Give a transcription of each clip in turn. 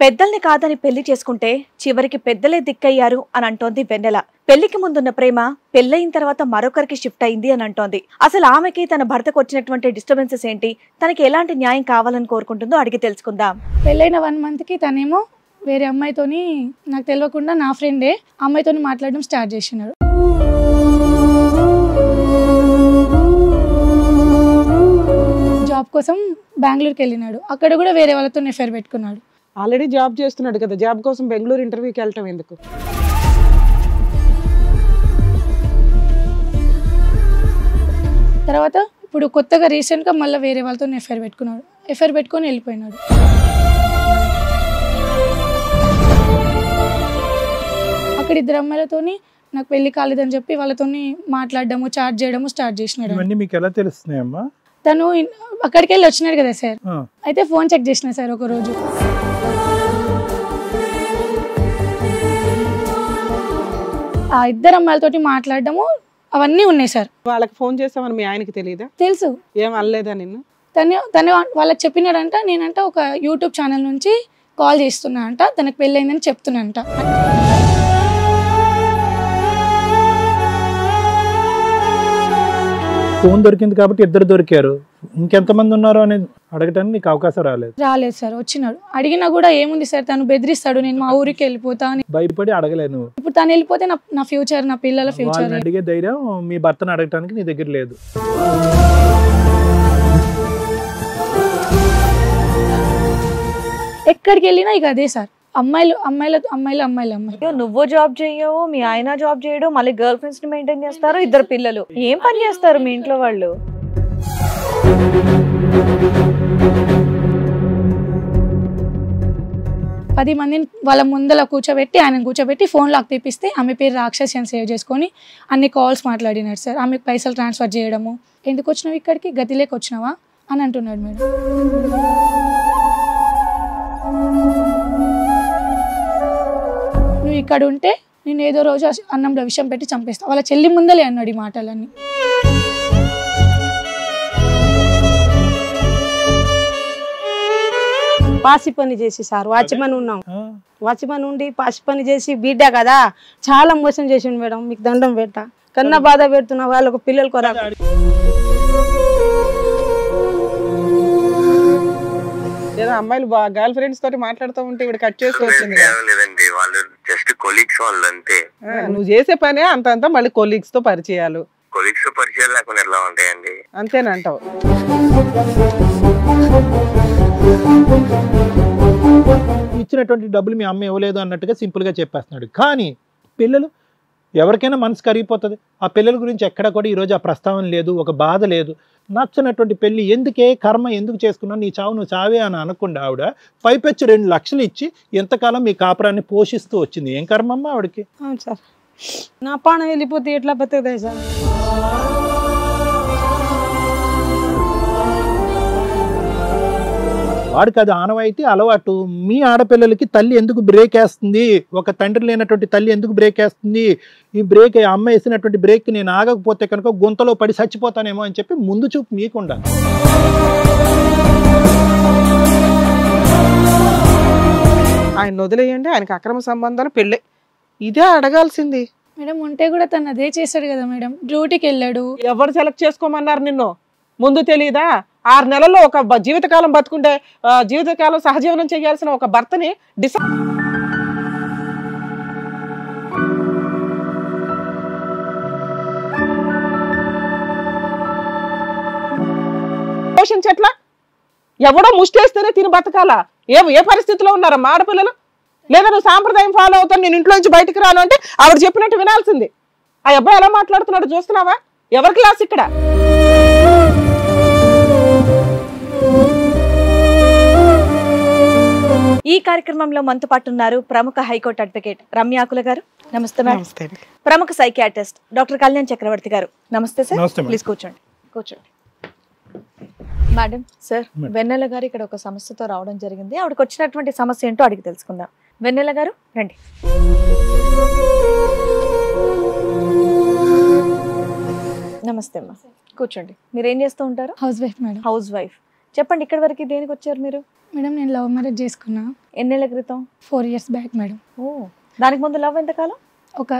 పెద్దల్ని కాదని పెళ్లి చేసుకుంటే చివరికి పెద్దలే దిక్కయ్యారు అని అంటోంది వెన్నెల. పెళ్లికి ముందున్న ప్రేమ పెళ్లయిన తర్వాత మరొకరికి షిఫ్ట్ అయింది అని అంటోంది. అసలు ఆమెకి తన భర్తకు వచ్చినటువంటి డిస్టర్బెన్సెస్ ఏంటి, తనకి ఎలాంటి న్యాయం కావాలని కోరుకుంటుందో అడిగి తెలుసుకుందాం. పెళ్ళైన 1 month కి తనేమో వేరే అమ్మాయితోని నాకు తెలియకుండా నా ఫ్రెండే అమ్మాయితోని మాట్లాడడం స్టార్ట్ చేసినాడు. జాబ్ కోసం బెంగళూరుకి వెళ్ళినాడు. అక్కడ కూడా వేరే వాళ్ళతో ఎఫైర్ పెట్టుకున్నాడు. ఆల్రెడీ జాబ్ చేస్తున్నాడు కదా, జాబ్ కోసం బెంగళూరు ఇంటర్వ్యూకి వెళ్ళటం ఎందుకు? తర్వాత ఇప్పుడు కొత్తగా రీసెంట్గా మళ్ళీ వేరే వాళ్ళతో ఎఫైర్ పెట్టుకున్నాడు. ఎఫైర్ పెట్టుకొని వెళ్ళిపోయినాడు. అక్కడ 2 అమ్మాయిలతోని నాకు పెళ్లి కాలేదని చెప్పి వాళ్ళతోని మాట్లాడడము చాట్ చేయడము స్టార్ట్ చేసినాడు. ఇవన్నీ మీకు ఎలా తెలుస్తున్నాయమ్మా? తను అక్కడికి వెళ్ళి వచ్చినాడు కదా సార్, అయితే ఫోన్ చెక్ చేసిన సార్ ఒక రోజు. ఆ 2 అమ్మాయిలతోటి మాట్లాడడము అవన్నీ ఉన్నాయి సార్. వాళ్ళకి ఫోన్ చేస్తామని మీ ఆయనకి తెలియదా? తెలుసు. ఏం అనలేదా నిన్ను? తను వాళ్ళకి చెప్పినాడంట. నేనంట ఒక యూట్యూబ్ ఛానల్ నుంచి కాల్ చేస్తున్నా అంట, తనకు పెళ్ళయిందని చెప్తున్నానంట. ఫోన్ దొరికింది కాబట్టి 2 దొరికారు, ఇంకెంతమంది ఉన్నారో అనేది అడగటానికి నీకు అవకాశం రాలేదు సార్. వచ్చినాడు, అడిగినా కూడా ఏముంది సార్, తను బెదిరిస్తాడు, నేను మా ఊరికి వెళ్ళిపోతా అని. భయపడి అడగలేదు. ఇప్పుడు తను వెళ్ళిపోతే నా ఫ్యూచర్, నా పిల్లల ఫ్యూచర్ అడిగే ధైర్యం మీ భర్తను అడగటానికి నీ దగ్గర లేదు. ఎక్కడికి వెళ్ళినా ఇక అదే సార్, అమ్మాయిలు. నువ్వు జాబ్ చేయవు, మీ ఆయన జాబ్ చేయడం, మళ్ళీ గర్ల్ ఫ్రెండ్స్ ని మెయింటైన్ చేస్తారు, 2 పిల్లలు. ఏం పని చేస్తారు మీ ఇంట్లో వాళ్ళు? పది మందిని వాళ్ళ ముందర కూర్చోబెట్టి ఆయన కూర్చోబెట్టి ఫోన్ లాక్ తీపిస్తే ఆమె పేరు రాక్షసి అని సేవ్ చేసుకొని అన్ని కాల్స్ మాట్లాడినాడు సార్. ఆమెకు పైసలు ట్రాన్స్ఫర్ చేయడము. ఎందుకు వచ్చినావు ఇక్కడికి, గతిలేక వచ్చినావా అని అంటున్నాడు మేడం. నువ్వు ఇక్కడ ఉంటే నేను ఏదో రోజు అన్నంలో విషయం పెట్టి చంపేస్తా, వాళ్ళ చెల్లి ముందలే అన్నాడు ఈ మాటలన్నీ. పాసి పని చేసి సార్ వాచ్మెన్ ఉన్నాం, వాచ్మెన్ ఉండి పాసి పని చేసి బిడ్డ కదా చాలా మోసం చేసిండు మేడం. మీకు దండం పెట్ట, కన్నా బాధ పెడుతున్నా వాళ్ళకు పిల్లలు కొరకు. లేదా అమ్మాయిలు గర్ల్ ఫ్రెండ్స్ తోటి మాట్లాడుతూ ఉంటే ఇక్కడ కట్ చేసి వచ్చింది. నువ్వు చేసే పనే అంత మళ్ళీ కొలీగ్స్ తో పరిచయాలు అంతేనంటావు. ఇచ్చినటువంటి డబ్బులు మీ అమ్మ ఇవ్వలేదు అన్నట్టుగా సింపుల్గా చెప్పేస్తున్నాడు. కానీ పిల్లలు ఎవరికైనా మనసు కరిగిపోతుంది. ఆ పిల్లల గురించి ఎక్కడ కూడా ఈరోజు ఆ ప్రస్తావన లేదు, ఒక బాధ లేదు. నచ్చినటువంటి పెళ్లి ఎందుకే, కర్మ ఎందుకు చేసుకున్నావు, నీ చావు నువ్వు చావే అని అనకుండా ఆవిడ పైపెచ్చి 2 లక్షలు ఇచ్చి ఎంతకాలం మీ కాపురాన్ని పోషిస్తూ వచ్చింది. ఏం కర్మమ్మా ఆవిడకి? అవును సార్, నా పానం వెళ్ళిపోతే ఎట్లా బతుకుతాయి సార్? వాడికి అది ఆనవాయితీ, అలవాటు. మీ ఆడపిల్లలకి తల్లి ఎందుకు బ్రేక్ వేస్తుంది, ఒక తండ్రి లేనటువంటి తల్లి ఎందుకు బ్రేక్ వేస్తుంది, ఈ బ్రేక్ అమ్మ వేసినటువంటి బ్రేక్ నేను ఆగకపోతే కనుక గుంతలో పడి చచ్చిపోతానేమో అని చెప్పి ముందు చూపు మీకుండా. ఆయన వదిలేయండి, ఆయనకి అక్రమ సంబంధాలు పెళ్ళి, ఇదే అడగాల్సింది మేడం. ఉంటే కూడా తను అదే చేశాడు కదా మేడం, డ్యూటీకి వెళ్ళాడు. ఎవరు సెలెక్ట్ చేసుకోమన్నారు నిన్ను? ముందు తెలీదా? 6 నెలల్లో ఒక జీవితకాలం బతుకుంటే జీవితకాలం సహజీవనం చేయాల్సిన ఒక భర్తని పోషించట్లా? ఎవడో ముష్టేస్తేనే తిని బతకాలా? ఏ పరిస్థితిలో ఉన్నారా మా ఆడపిల్లలు? లేదా నువ్వు సాంప్రదాయం ఫాలో అవుతాను, నేను ఇంట్లో నుంచి బయటకు రాను అంటే ఆవిడ చెప్పినట్టు వినాల్సింది. ఆ అబ్బాయి ఎలా మాట్లాడుతున్నాడు చూస్తున్నావా? ఎవరి క్లాస్ ఇక్కడ? ఈ కార్యక్రమంలో మనతో పాటు ఉన్నారు ప్రముఖ హైకోర్టు అడ్వకేట్ రమ్యాకుల గారు. నమస్తే మేడం. ప్రముఖ సైకియాట్రిస్ట్ డాక్టర్ కళ్యాణ్ చక్రవర్తి గారు. నమస్తే సార్. ప్లీజ్ కూర్చోండి. మేడం సార్, వెన్నెల గారు ఇక్కడ ఒక సమస్యతో రావడం జరిగింది. ఆవిడకి వచ్చినటువంటి సమస్య ఏంటో అడిగి తెలుసుకుందాం. వెన్నెల గారు రండి. నమస్తే అమ్మా, కూర్చోండి. మీరు ఏం చేస్తూ ఉంటారు? House wife madam. House wife. చెప్పండి, ఇక్కడ వరకు దేనికి వచ్చారు మీరు? మేడం నేను లవ్ మ్యారేజ్ చేసుకున్నా. ఎన్నేళ్ల క్రితం? 4 years బ్యాక్ మేడం. ఓ, దానికి ముందు లవ్ ఎంతకాలం? ఒక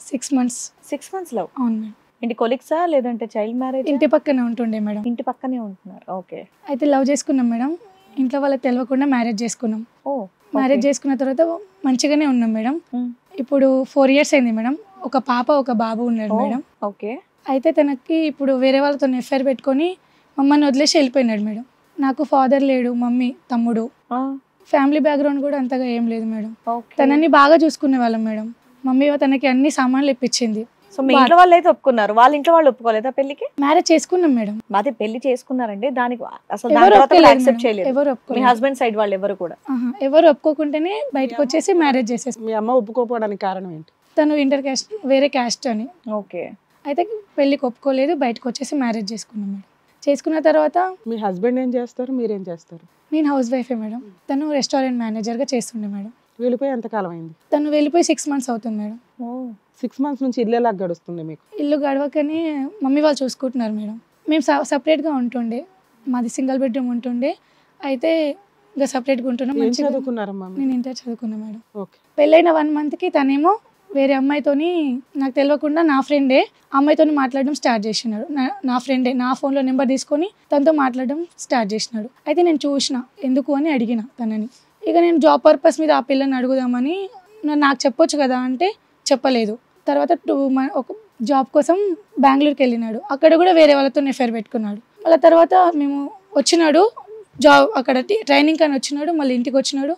6 months. 6 months love. అవును మేడం. ఇంటి కొలీగ్సా లేదంటే చైల్డ్ మ్యారేజ్? ఇంటి పక్కనే ఉంటుండే మేడం. ఇంటి పక్కనే ఉంటున్నారు. ఓకే. అయితే లవ్ చేసుకున్నాం మేడం. ఇంట్లో వాళ్ళకి తెలియకుండా మ్యారేజ్ చేసుకున్నాం. ఓ, మ్యారేజ్ చేసుకున్న తర్వాత మంచిగానే ఉన్నాం మేడం. ఇప్పుడు 4 years అయింది మేడం. ఒక పాప ఒక బాబు ఉన్నాడు మేడం. ఓకే. అయితే తనకి ఇప్పుడు వేరే వాళ్ళతో ఎఫ్ఐఆర్ పెట్టుకొని మమ్మల్ని వదిలేసి వెళ్ళిపోయినాడు మేడం. నాకు ఫాదర్ లేడు, మమ్మీ, తమ్ముడు, ఫ్యామిలీ బ్యాక్గ్రౌండ్ కూడా అంతగా ఏం లేదు మేడం. తనని బాగా చూసుకునే వాళ్ళం మేడం. మమ్మీ తనకి అన్ని సామాన్లు ఇప్పించింది. సో మీ ఇంట్లో వాళ్ళు అయితే ఒప్పుకున్నారు, వాళ్ళ ఇంట్లో వాళ్ళు ఒప్పుకోలేదా పెళ్లికి? మ్యారేజ్ చేసుకున్నాం మేడం. అదే పెళ్లి చేసుకున్నారండి, దానికి అసలు ఎవరు మీ హస్బెండ్ సైడ్ వాళ్ళు ఎవరు కూడా ఎవరు ఒప్పుకోకుంటేనే బయటకు వచ్చేసి మ్యారేజ్ చేసేసి. మీ అమ్మ ఒప్పుకోపోవడానికి కారణం ఏంటి? తను ఇంటర్ క్యాస్ట్, వేరే క్యాస్ట్ అని. ఓకే. అయితే పెళ్లికి ఒప్పుకోలేదు, బయటకు వచ్చేసి మ్యారేజ్ చేసుకున్నాం మేడం. చేసుకున్న తర్వాత మీ హస్బెండ్ ఏం చేస్తారు, మీరేం చేస్తారు? నేను హౌస్ వైఫే మేడం. తను రెస్టారెంట్ మేనేజర్గా చేస్తుండే మేడం. వెళ్ళిపోయి ఎంతకాలం అయింది? తను వెళ్ళిపోయి 6 months అవుతుంది మేడం. 6 months నుంచి ఇల్లు ఎలా గడుస్తుంది మీకు? ఇల్లు గడవకనే మమ్మీ వాళ్ళు చూసుకుంటున్నారు మేడం. మేము సపరేట్గా ఉంటుండే, మాది సింగిల్ బెడ్రూమ్ ఉంటుండే. అయితే ఇంకా సపరేట్గా ఉంటున్నాం. మంచిగా చదువుకున్నారమ్మా? నేను ఇంటర్ చదువుకున్నా మేడం. ఓకే. పెళ్ళైన 1 monthకి తనేమో వేరే అమ్మాయితోని, నాకు తెలియకుండా నా ఫ్రెండే అమ్మాయితోని మాట్లాడడం స్టార్ట్ చేసినాడు. నా ఫ్రెండే నా ఫోన్లో నెంబర్ తీసుకొని తనతో మాట్లాడడం స్టార్ట్ చేసినాడు. అయితే నేను చూసిన, ఎందుకు అని అడిగిన తనని. ఇక నేను జాబ్ పర్పస్ మీద ఆ పిల్లని అడుగుదామని, నాకు చెప్పొచ్చు కదా అంటే చెప్పలేదు. తర్వాత ఒక జాబ్ కోసం బెంగళూరుకి వెళ్ళినాడు. అక్కడ కూడా వేరే వాళ్ళతో ఎఫ్ఐఆర్ పెట్టుకున్నాడు. మళ్ళీ తర్వాత మేము వచ్చినాడు, జాబ్ అక్కడ ట్రైనింగ్ అని వచ్చినాడు. మళ్ళీ ఇంటికి వచ్చినాడు.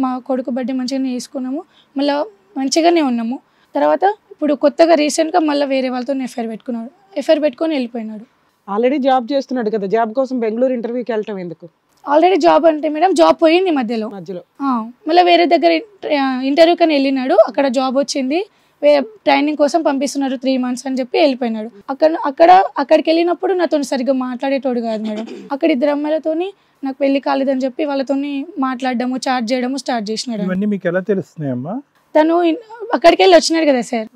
మా కొడుకు బర్త్డే మంచిగానే చేసుకున్నాము, మళ్ళీ మంచిగానే ఉన్నాము. తర్వాత ఇప్పుడు కొత్తగా రీసెంట్గా మళ్ళీ వేరే వాళ్ళతో ఎఫ్ఐఆర్ పెట్టుకున్నాడు. ఎఫ్ఐఆర్ పెట్టుకొని వెళ్ళిపోయినాడు. ఆల్రెడీ జాబ్ చేస్తున్నాడు కదా, జాబ్ కోసం బెంగళూరు ఇంటర్వ్యూకి వెళ్ళటం ఎందుకు? ఆల్రెడీ జాబ్ అంటే మేడం జాబ్ పోయింది మధ్యలో. మళ్ళీ వేరే దగ్గర ఇంటర్వ్యూ కని వెళ్ళినాడు. అక్కడ జాబ్ వచ్చింది, ట్రైనింగ్ కోసం పంపిస్తున్నారు 3 months అని చెప్పి వెళ్ళిపోయినాడు. అక్కడికి వెళ్ళినప్పుడు నాతో సరిగ్గా మాట్లాడేటోడు కాదు మేడం. అక్కడ 2 అమ్మాయిలతోని నాకు పెళ్లి కాలేదని చెప్పి వాళ్ళతోని మాట్లాడడము, చాట్ చేయడము స్టార్ట్ చేసినాడు. ఇవన్నీ మీకు ఎలా తెలుస్తున్నాయమ్మా? తను అక్కడికి వెళ్ళి వచ్చినాడు కదా సార్.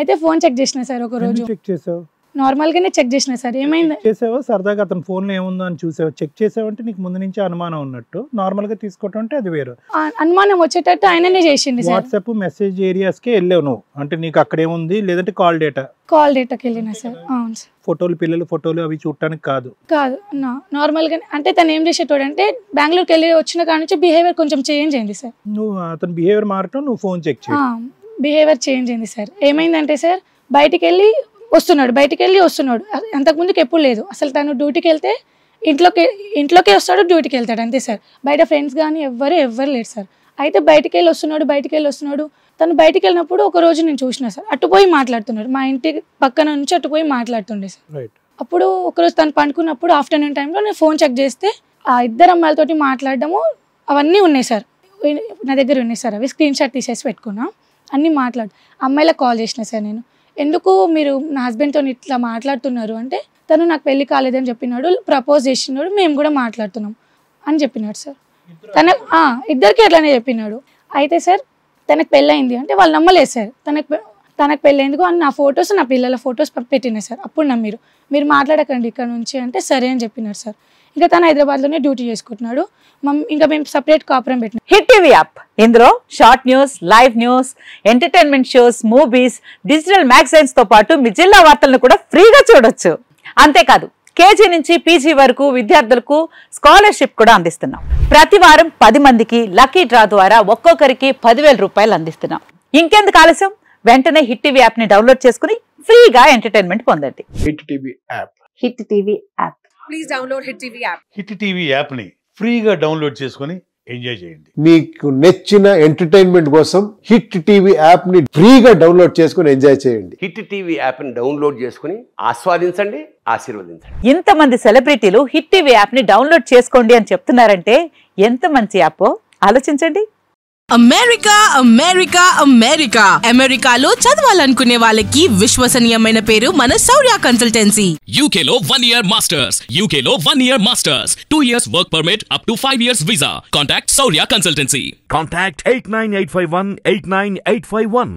అయితే ఫోన్ చెక్ చేసిన సార్. ఒక రోజు నార్మల్ గానే చెక్ చేసిన సార్. ఏమైంది చేసావో సరదాగా అతని ఫోన్ లో ఏముందో అని చూసావు, చెక్ చేసావంటే నీకు ముందు నుంచి అనుమానం ఉన్నట్టు. నార్మల్ గా తీసుకోవటం అంటే అది వేరు. అనుమానం వచ్చేటట్టు ఆయననే చేసింది సార్. వాట్సాప్ మెసేజ్ ఏరియాస్ కి వెళ్ళావు నువ్వు, అంటే నీకు అక్కడ ఏముంది, లేదంటే కాల్ డేటాకి వెళ్ళినా సార్. అవును సార్. ఫోటోలు, పిల్లలు ఫోటోలు అవి చూడటానికి కాదు నార్మల్ గా. అంటే తను ఏం చేసేటోడు అంటే బెంగళూరుకి వెళ్ళి వచ్చిన కాడ నుంచి బిహేవియర్ కొంచెం చేంజ్ అయింది సార్. నువ్వు అతని బిహేవియర్ మారటం, నువ్వు ఫోన్ చెక్ చేయడం, బిహేవియర్ చేంజ్ అయింది సార్. ఏమైందంటే సార్ బయటికి వెళ్ళి వస్తున్నాడు. అంతకుముందుకు ఎప్పుడు లేదు అసలు. తను డ్యూటీకి వెళ్తే ఇంట్లోకే వస్తాడు, డ్యూటీకి వెళ్తాడు అంతే సార్. బయట ఫ్రెండ్స్ కానీ ఎవ్వరు లేరు సార్. అయితే బయటికి వెళ్ళి వస్తున్నాడు. తను బయటికి వెళ్ళినప్పుడు ఒక రోజు నేను చూసిన సార్, అటుపోయి మాట్లాడుతున్నాడు. మా ఇంటి పక్కన నుంచి అటుపోయి మాట్లాడుతుండే సార్. అప్పుడు ఒకరోజు తను పండుకున్నప్పుడు ఆఫ్టర్నూన్ టైంలో నేను ఫోన్ చెక్ చేస్తే ఆ 2 అమ్మాయిలతోటి మాట్లాడడము అవన్నీ ఉన్నాయి సార్. నా దగ్గర ఉన్నాయి సార్. అవి స్క్రీన్ షాట్ తీసేసి పెట్టుకున్నా. అన్నీ అమ్మాయిలకు కాల్ చేసిన సార్ నేను. ఎందుకు మీరు నా హస్బెండ్తో ఇట్లా మాట్లాడుతున్నారు అంటే, తను నాకు పెళ్లి కాలేదని చెప్పినాడు, ప్రపోజ్ చేసినాడు, మేము కూడా మాట్లాడుతున్నాం అని చెప్పినాడు సార్. ఇద్దరికి అట్లానే చెప్పినాడు. అయితే సార్ తనకు పెళ్ళయింది అంటే వాళ్ళు నమ్మలేదు సార్. తనకు పెళ్ళేందుకు అని నా పిల్లల ఫొటోస్ పెట్టినాయి సార్. అప్పుడు నమ్మిరు. మీరు మాట్లాడకండి ఇక్కడ నుంచి అంటే సరే అని చెప్పినాడు సార్. ఇంకా తను హైదరాబాద్లోనే డ్యూటీ చేసుకుంటున్నాడు. ఇంకా మేము సపరేట్ కాపురం పెట్టినాం. హిట్ టీవీ యాప్, ఇందులో short news, live news, entertainment shows, movies, digital magazines తో పాటు మీ జిల్లా వార్తలను కూడా ఫ్రీగా చూడొచ్చు. అంతేకాదు కేజీ నుంచి పీజీ వరకు విద్యార్థులకు స్కాలర్షిప్ కూడా అందిస్తున్నాం. ప్రతి వారం 10 మందికి లక్కీ డ్రా ద్వారా ఒక్కొక్కరికి 10,000 రూపాయలు అందిస్తున్నాం. ఇంకెందుకు ఆలస్యం, వెంటనే హిట్ టీవీ యాప్ ని డౌన్లోడ్ చేసుకుని ఫ్రీగా ఎంటర్టైన్మెంట్ పొందండి. Hit TV app. Hit TV app. Please download hit TV app. Hit TV app ని ఫ్రీగా డౌన్లోడ్ చేసుకుని ఎంజాయ్ చేయండి. మీకు నచ్చిన ఎంటర్టైన్మెంట్ కోసం హిట్ టీవీ యాప్ ని ఫ్రీగా డౌన్లోడ్ చేసుకుని ఎంజాయ్ చేయండి. హిట్ టీవీ యాప్ ని డౌన్లోడ్ చేసుకుని ఆస్వాదించండి, ఆశీర్వదించండి. ఇంతమంది సెలబ్రిటీలు హిట్ టీవీ యాప్ ని డౌన్లోడ్ చేసుకోండి అని చెప్తున్నారంటే ఎంత మంచి యాప్ ఆలోచించండి. అమెరికాలో చదవాలనుకునే వాళ్ళకి విశ్వసనీయమైన పేరు మన శౌర్య consultancy. UKలో 1 year masters. 2 years work permit up to 5 years visa. Contact Saurya Consultancy. Contact 89851 89851.